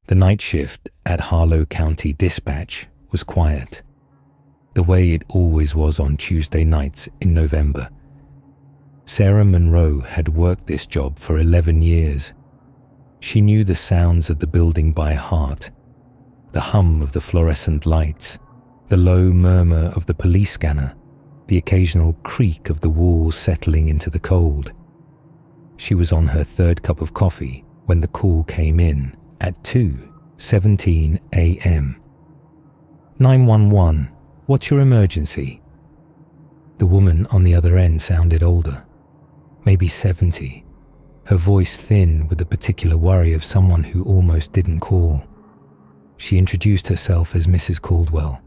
The night shift at Harlow County Dispatch was quiet, the way it always was on Tuesday nights in November. Sarah Monroe had worked this job for 11 years. She knew the sounds of the building by heart, the hum of the fluorescent lights, the low murmur of the police scanner, the occasional creak of the walls settling into the cold. She was on her third cup of coffee when the call came in at 2:17 a.m. 911, what's your emergency? The woman on the other end sounded older, maybe 70, her voice thin with the particular worry of someone who almost didn't call. She introduced herself as Mrs. Caldwell.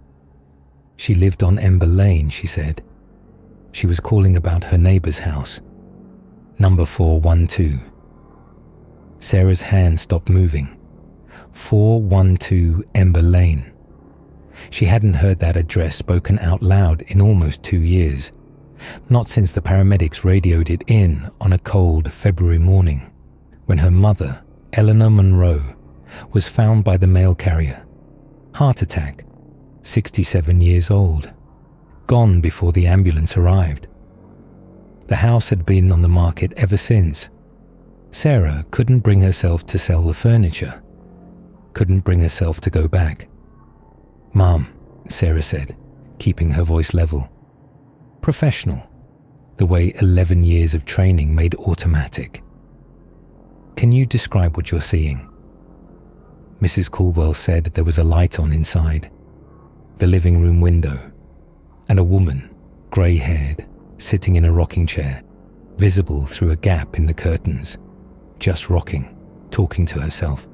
She lived on Ember Lane, she said. She was calling about her neighbor's house, number 412. Sarah's hand stopped moving. 412 Ember Lane. She hadn't heard that address spoken out loud in almost 2 years, not since the paramedics radioed it in on a cold February morning when her mother, Eleanor Monroe, was found by the mail carrier. Heart attack, 67 years old, gone before the ambulance arrived. The house had been on the market ever since. Sarah couldn't bring herself to sell the furniture, couldn't bring herself to go back. "Mom," Sarah said, keeping her voice level. Professional, the way 11 years of training made automatic. "Can you describe what you're seeing?" Mrs. Caldwell said there was a light on inside, the living room window, and a woman, grey-haired, sitting in a rocking chair, visible through a gap in the curtains, just rocking, talking to herself.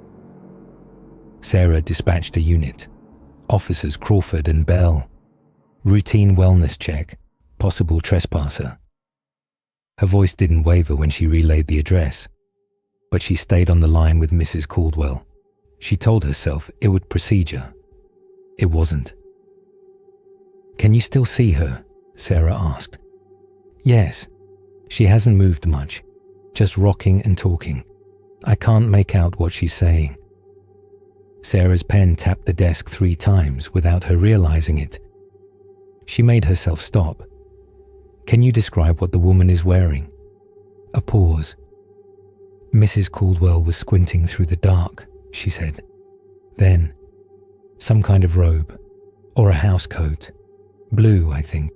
Sarah dispatched a unit, Officers Crawford and Bell. Routine wellness check, possible trespasser. Her voice didn't waver when she relayed the address, but she stayed on the line with Mrs. Caldwell. She told herself it would procedure. It wasn't. "Can you still see her?" Sarah asked. "Yes. She hasn't moved much, just rocking and talking. I can't make out what she's saying." Sarah's pen tapped the desk 3 times without her realizing it. She made herself stop. "Can you describe what the woman is wearing?" A pause. "Mrs. Caldwell was squinting through the dark," she said. Then, "Some kind of robe, or a house coat. Blue, I think,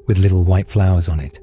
with little white flowers on it.